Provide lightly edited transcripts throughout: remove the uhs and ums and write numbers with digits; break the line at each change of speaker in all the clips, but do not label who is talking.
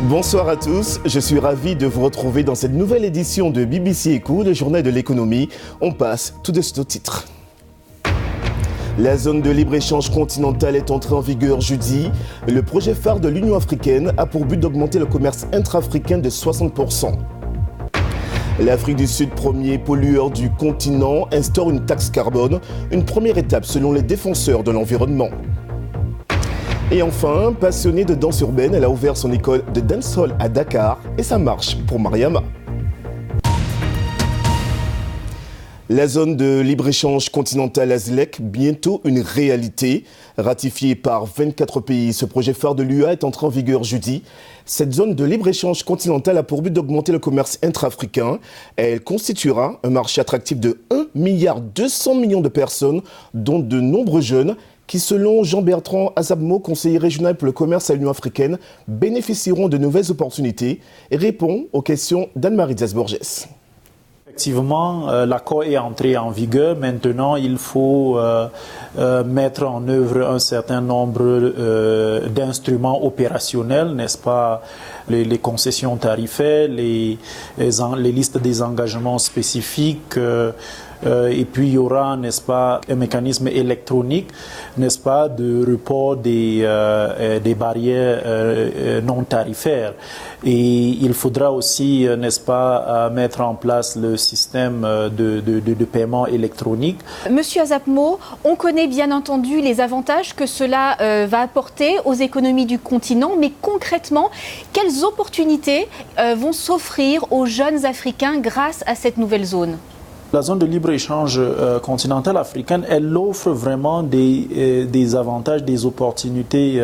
Bonsoir à tous, je suis ravi de vous retrouver dans cette nouvelle édition de BBC Echo, le journal de l'économie. On passe tout de suite au titre. La zone de libre-échange continentale est entrée en vigueur jeudi. Le projet phare de l'Union africaine a pour but d'augmenter le commerce intra-africain de 60%. L'Afrique du Sud, premier pollueur du continent, instaure une taxe carbone, une première étape selon les défenseurs de l'environnement. Et enfin, passionnée de danse urbaine, elle a ouvert son école de dancehall à Dakar et ça marche pour Mariama. La zone de libre-échange continentale ASLEC, bientôt une réalité. Ratifiée par 24 pays, ce projet phare de l'UA est entré en vigueur jeudi. Cette zone de libre-échange continentale a pour but d'augmenter le commerce intra-africain. Elle constituera un marché attractif de 1,2 milliard de personnes, dont de nombreux jeunes, qui, selon Jean-Bertrand Azabmo, conseiller régional pour le commerce à l'Union africaine, bénéficieront de nouvelles opportunités et répond aux questions d'Anne-Marie Diaz-Borges.
Effectivement, l'accord est entré en vigueur. Maintenant, il faut mettre en œuvre un certain nombre d'instruments opérationnels, n'est-ce pas? Les concessions tarifaires, les listes des engagements spécifiques. Et puis il y aura, n'est-ce pas, un mécanisme électronique, n'est-ce pas, de report des barrières non tarifaires. Et il faudra aussi, n'est-ce pas, mettre en place le système de paiement électronique.
Monsieur Azapmo, on connaît bien entendu les avantages que cela va apporter aux économies du continent, mais concrètement, quelles opportunités vont s'offrir aux jeunes Africains grâce à cette nouvelle zone ?
La zone de libre-échange continentale africaine, elle offre vraiment des avantages, des opportunités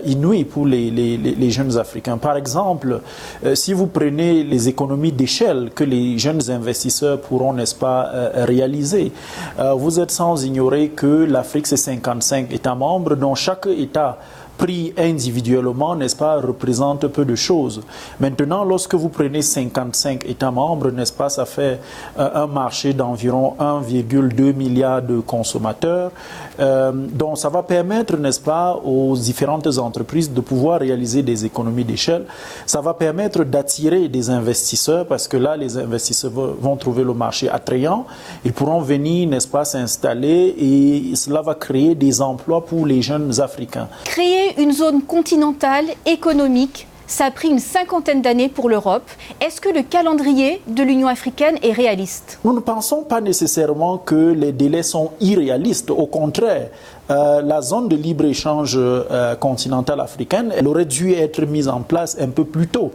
inouïes pour les jeunes Africains. Par exemple, si vous prenez les économies d'échelle que les jeunes investisseurs pourront, n'est-ce pas, réaliser, vous êtes sans ignorer que l'Afrique, c'est 55 États membres, dont chaque État pris individuellement, n'est-ce pas, représente peu de choses. Maintenant, lorsque vous prenez 55 États membres, n'est-ce pas, ça fait un marché d'environ 1,2 milliard de consommateurs. Donc, ça va permettre, n'est-ce pas, aux différentes entreprises de pouvoir réaliser des économies d'échelle. Ça va permettre d'attirer des investisseurs parce que là, les investisseurs vont trouver le marché attrayant. Ils pourront venir, n'est-ce pas, s'installer et cela va créer des emplois pour les jeunes Africains.
Créer une zone continentale économique, ça a pris une 50aine d'années pour l'Europe. Est-ce que le calendrier de l'Union africaine est réaliste ?
Nous ne pensons pas nécessairement que les délais sont irréalistes. Au contraire, la zone de libre-échange continentale africaine, elle aurait dû être mise en place un peu plus tôt.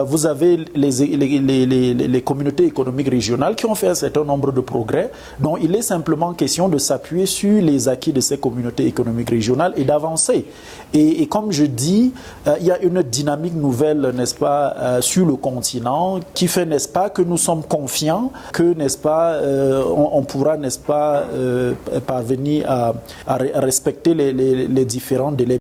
Vous avez les communautés économiques régionales qui ont fait un certain nombre de progrès, dont il est simplement question de s'appuyer sur les acquis de ces communautés économiques régionales et d'avancer. Et comme je dis, il y a une dynamique nouvelle, n'est-ce pas, sur le continent qui fait, n'est-ce pas, que nous sommes confiants que, n'est-ce pas, on pourra, n'est-ce pas, parvenir à respecter les différents délais.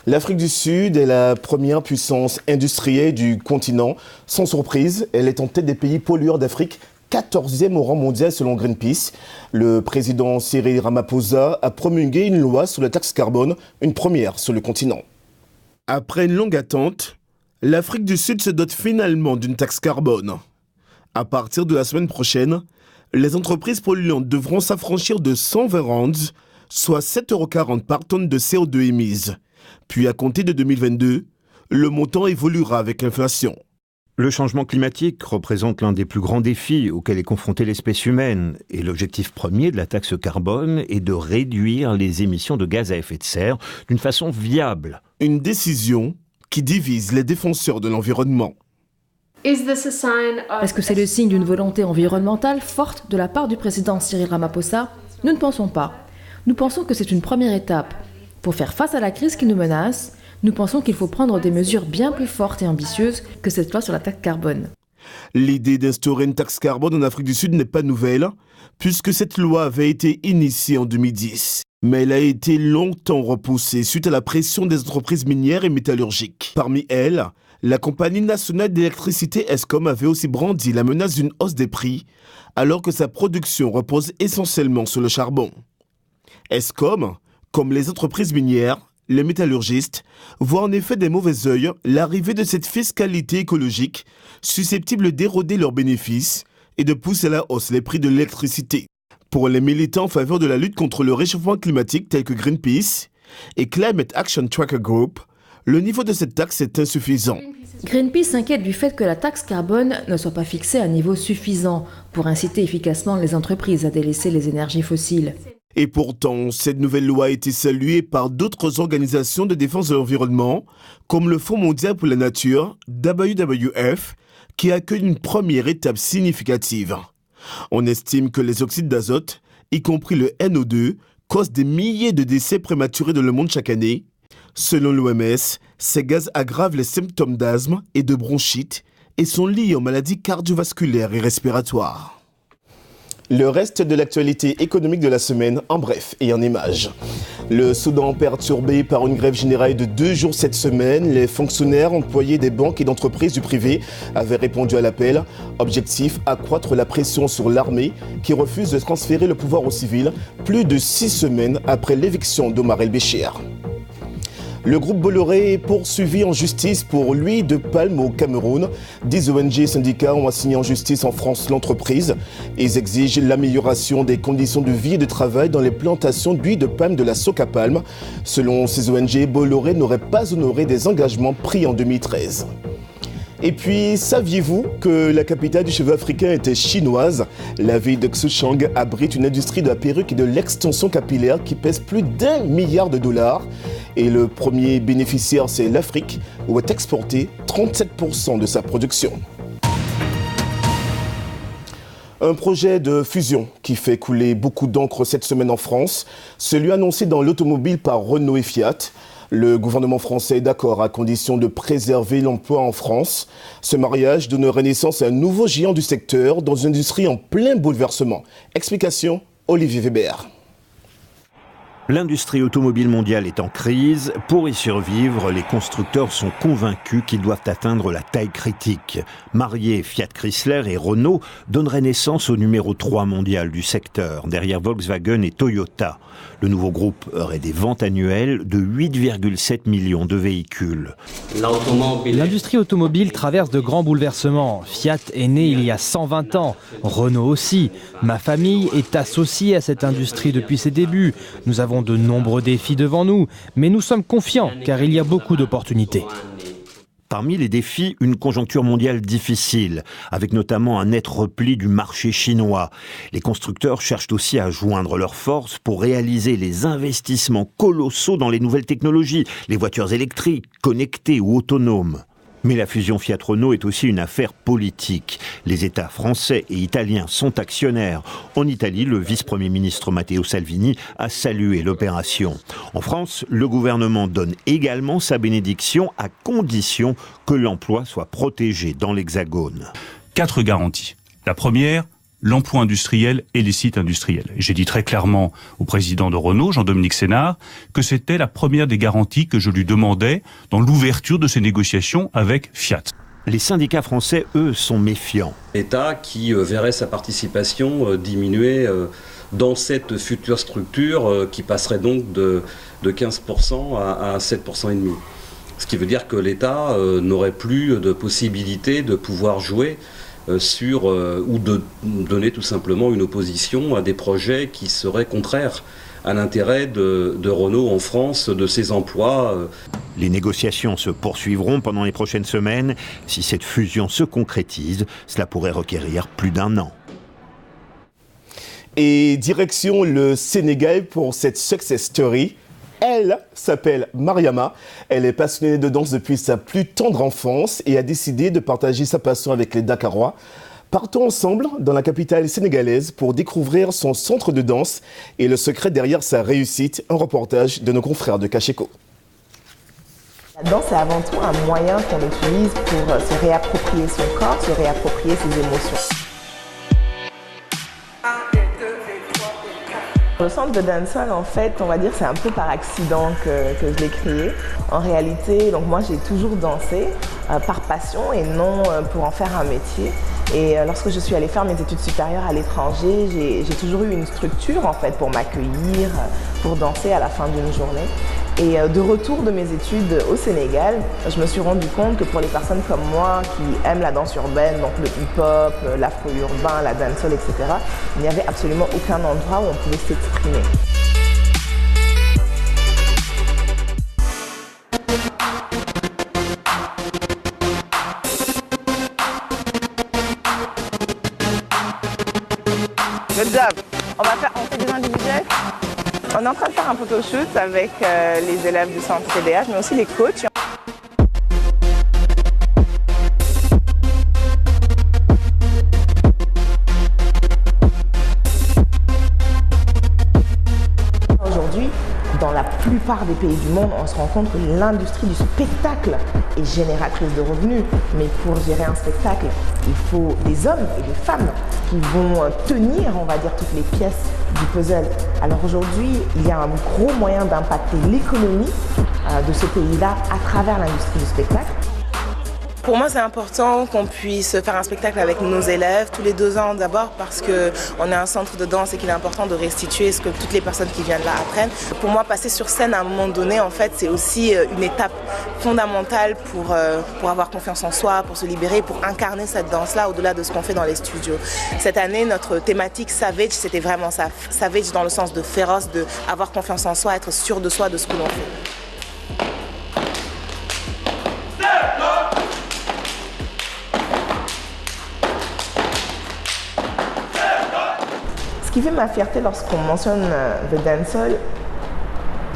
L'Afrique du Sud est la première puissance industrielle du continent. Sans surprise, elle est en tête des pays pollueurs d'Afrique, 14e au rang mondial selon Greenpeace. Le président Cyril Ramaphosa a promulgué une loi sur la taxe carbone, une première sur le continent. Après une longue attente, l'Afrique du Sud se dote finalement d'une taxe carbone. À partir de la semaine prochaine, les entreprises polluantes devront s'affranchir de 120 rands, soit 7,40 € par tonne de CO2 émise. Puis à compter de 2022, le montant évoluera avec l'inflation.
Le changement climatique représente l'un des plus grands défis auxquels est confrontée l'espèce humaine. Et l'objectif premier de la taxe carbone est de réduire les émissions de gaz à effet de serre d'une façon viable.
Une décision qui divise les défenseurs de l'environnement.
Est-ce que c'est le signe d'une volonté environnementale forte de la part du président Cyril Ramaphosa ? Nous ne pensons pas. Nous pensons que c'est une première étape. Pour faire face à la crise qui nous menace, nous pensons qu'il faut prendre des mesures bien plus fortes et ambitieuses que cette loi sur la taxe carbone.
L'idée d'instaurer une taxe carbone en Afrique du Sud n'est pas nouvelle, puisque cette loi avait été initiée en 2010. Mais elle a été longtemps repoussée suite à la pression des entreprises minières et métallurgiques. Parmi elles, la compagnie nationale d'électricité Eskom avait aussi brandi la menace d'une hausse des prix, alors que sa production repose essentiellement sur le charbon. Eskom, comme les entreprises minières, les métallurgistes, voient en effet des mauvais œils l'arrivée de cette fiscalité écologique susceptible d'éroder leurs bénéfices et de pousser à la hausse les prix de l'électricité. Pour les militants en faveur de la lutte contre le réchauffement climatique tels que Greenpeace et Climate Action Tracker Group, le niveau de cette taxe est insuffisant.
Greenpeace s'inquiète du fait que la taxe carbone ne soit pas fixée à un niveau suffisant pour inciter efficacement les entreprises à délaisser les énergies fossiles.
Et pourtant, cette nouvelle loi a été saluée par d'autres organisations de défense de l'environnement, comme le Fonds mondial pour la nature, WWF, qui accueille une première étape significative. On estime que les oxydes d'azote, y compris le NO2, causent des milliers de décès prématurés dans le monde chaque année. Selon l'OMS, ces gaz aggravent les symptômes d'asthme et de bronchite et sont liés aux maladies cardiovasculaires et respiratoires. Le reste de l'actualité économique de la semaine, en bref et en images. Le Soudan perturbé par une grève générale de 2 jours cette semaine. Les fonctionnaires employés des banques et d'entreprises du privé avaient répondu à l'appel. Objectif, accroître la pression sur l'armée qui refuse de transférer le pouvoir aux civils plus de 6 semaines après l'éviction d'Omar El-Béchir. Le groupe Bolloré est poursuivi en justice pour l'huile de palme au Cameroun. 10 ONG et syndicats ont assigné en justice en France l'entreprise. Ils exigent l'amélioration des conditions de vie et de travail dans les plantations d'huile de palme de la Soca Palme. Selon ces ONG, Bolloré n'aurait pas honoré des engagements pris en 2013. Et puis, saviez-vous que la capitale du cheveu africain était chinoise? La ville de Xuchang abrite une industrie de la perruque et de l'extension capillaire qui pèse plus d'1 milliard de dollars. Et le premier bénéficiaire, c'est l'Afrique, où est exporté 37% de sa production. Un projet de fusion qui fait couler beaucoup d'encre cette semaine en France, celui annoncé dans l'automobile par Renault et Fiat. Le gouvernement français est d'accord à condition de préserver l'emploi en France. Ce mariage donnerait naissance à un nouveau géant du secteur dans une industrie en plein bouleversement. Explication, Olivier Weber.
L'industrie automobile mondiale est en crise. Pour y survivre, les constructeurs sont convaincus qu'ils doivent atteindre la taille critique. Mariés, Fiat Chrysler et Renault donneraient naissance au numéro 3 mondial du secteur, derrière Volkswagen et Toyota. Le nouveau groupe aurait des ventes annuelles de 8,7 millions de véhicules.
L'industrie automobile traverse de grands bouleversements. Fiat est né il y a 120 ans, Renault aussi. Ma famille est associée à cette industrie depuis ses débuts. Nous avons de nombreux défis devant nous, mais nous sommes confiants car il y a beaucoup d'opportunités.
Parmi les défis, une conjoncture mondiale difficile, avec notamment un net repli du marché chinois. Les constructeurs cherchent aussi à joindre leurs forces pour réaliser les investissements colossaux dans les nouvelles technologies, les voitures électriques, connectées ou autonomes. Mais la fusion Fiat-Renault est aussi une affaire politique. Les États français et italiens sont actionnaires. En Italie, le vice-premier ministre Matteo Salvini a salué l'opération. En France, le gouvernement donne également sa bénédiction à condition que l'emploi soit protégé dans l'Hexagone.
4 garanties. La première, l'emploi industriel et les sites industriels. J'ai dit très clairement au président de Renault, Jean-Dominique Sénard, que c'était la première des garanties que je lui demandais dans l'ouverture de ces négociations avec Fiat.
Les syndicats français, eux, sont méfiants.
L'État qui verrait sa participation diminuer dans cette future structure qui passerait donc de 15% à 7,5%. Ce qui veut dire que l'État n'aurait plus de possibilité de pouvoir jouer ou de donner tout simplement une opposition à des projets qui seraient contraires à l'intérêt de Renault en France, de ses emplois.
Les négociations se poursuivront pendant les prochaines semaines. Si cette fusion se concrétise, cela pourrait requérir plus d'1 an.
Et direction le Sénégal pour cette success story. Elle s'appelle Mariama. Elle est passionnée de danse depuis sa plus tendre enfance et a décidé de partager sa passion avec les Dakarois. Partons ensemble dans la capitale sénégalaise pour découvrir son centre de danse et le secret derrière sa réussite. Un reportage de nos confrères de Kacheko.
La danse est avant tout un moyen qu'on utilise pour se réapproprier son corps, se réapproprier ses émotions. Le centre de dancehall, en fait, on va dire c'est un peu par accident que je l'ai créé. En réalité, donc moi j'ai toujours dansé par passion et non pour en faire un métier. Et lorsque je suis allée faire mes études supérieures à l'étranger, j'ai toujours eu une structure en fait pour m'accueillir, pour danser à la fin d'une journée. Et de retour de mes études au Sénégal, je me suis rendu compte que pour les personnes comme moi qui aiment la danse urbaine, donc le hip-hop, l'afro-urbain, la dancehall, etc., il n'y avait absolument aucun endroit où on pouvait s'exprimer. Good job. On fait des individuels. On est en train de faire un photoshoot avec les élèves du centre CDH, mais aussi les coachs. Aujourd'hui, dans la plupart des pays du monde, on se rend compte que l'industrie du spectacle est génératrice de revenus. Mais pour gérer un spectacle, il faut des hommes et des femmes qui vont tenir, on va dire, toutes les pièces du puzzle. Alors aujourd'hui, il y a un gros moyen d'impacter l'économie de ce pays-là à travers l'industrie du spectacle. Pour moi, c'est important qu'on puisse faire un spectacle avec nos élèves tous les 2 ans d'abord parce qu'on est un centre de danse et qu'il est important de restituer ce que toutes les personnes qui viennent là apprennent. Pour moi, passer sur scène à un moment donné, en fait, c'est aussi une étape fondamentale pour avoir confiance en soi, pour se libérer, pour incarner cette danse-là au-delà de ce qu'on fait dans les studios. Cette année, notre thématique Savage, c'était vraiment ça. Savage dans le sens de féroce, de avoir confiance en soi, être sûr de soi, de ce que l'on fait. Ce qui fait ma fierté lorsqu'on mentionne The Dancehall,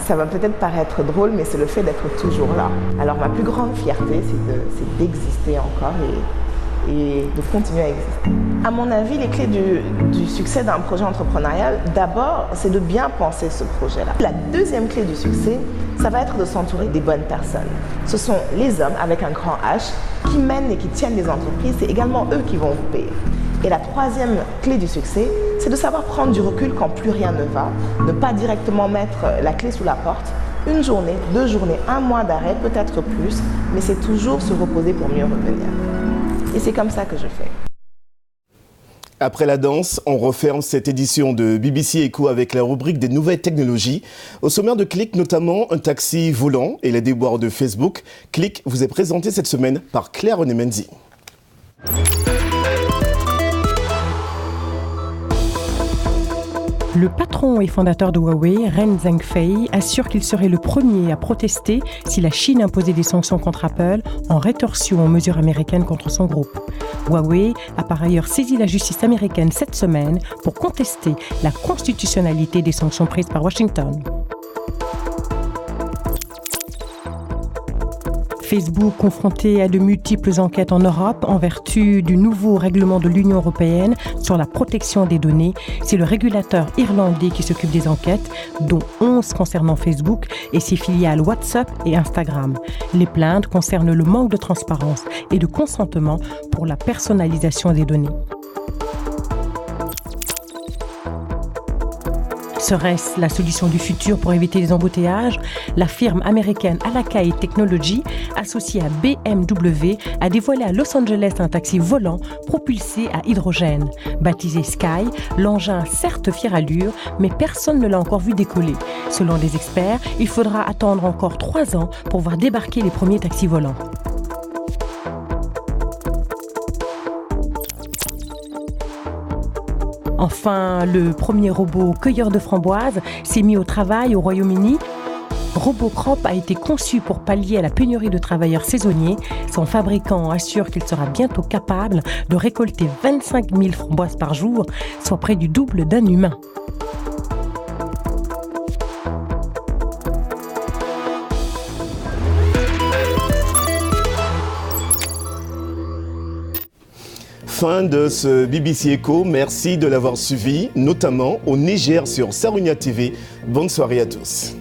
ça va peut-être paraître drôle, mais c'est le fait d'être toujours là. Alors ma plus grande fierté, c'est d'exister encore et de continuer à exister. À mon avis, les clés du succès d'un projet entrepreneurial, d'abord, c'est de bien penser ce projet-là. La deuxième clé du succès, ça va être de s'entourer des bonnes personnes. Ce sont les hommes avec un grand H qui mènent et qui tiennent les entreprises. C'est également eux qui vont vous payer. Et la troisième clé du succès, c'est de savoir prendre du recul quand plus rien ne va, ne pas directement mettre la clé sous la porte. 1 journée, 2 journées, 1 mois d'arrêt, peut-être plus, mais c'est toujours se reposer pour mieux revenir. Et c'est comme ça que je fais.
Après la danse, on referme cette édition de BBC Echo avec la rubrique des nouvelles technologies. Au sommaire de Click, notamment un taxi volant et les déboires de Facebook. Click vous est présenté cette semaine par Claire René-Menzi.
Le patron et fondateur de Huawei, Ren Zhengfei, assure qu'il serait le premier à protester si la Chine imposait des sanctions contre Apple en rétorsion aux mesures américaines contre son groupe. Huawei a par ailleurs saisi la justice américaine cette semaine pour contester la constitutionnalité des sanctions prises par Washington. Facebook, confronté à de multiples enquêtes en Europe en vertu du nouveau règlement de l'Union européenne sur la protection des données. C'est le régulateur irlandais qui s'occupe des enquêtes, dont 11 concernant Facebook et ses filiales WhatsApp et Instagram. Les plaintes concernent le manque de transparence et de consentement pour la personnalisation des données. Serait-ce la solution du futur pour éviter les embouteillages ? La firme américaine Alakai Technology, associée à BMW, a dévoilé à Los Angeles un taxi volant propulsé à hydrogène. Baptisé Sky, l'engin a certes fière allure, mais personne ne l'a encore vu décoller. Selon les experts, il faudra attendre encore 3 ans pour voir débarquer les premiers taxis volants. Enfin, le premier robot cueilleur de framboises s'est mis au travail au Royaume-Uni. Robocrop a été conçu pour pallier à la pénurie de travailleurs saisonniers. Son fabricant assure qu'il sera bientôt capable de récolter 25 000 framboises par jour, soit près du double d'un humain.
Fin de ce BBC Echo. Merci de l'avoir suivi, notamment au Niger sur Sarunia TV. Bonne soirée à tous.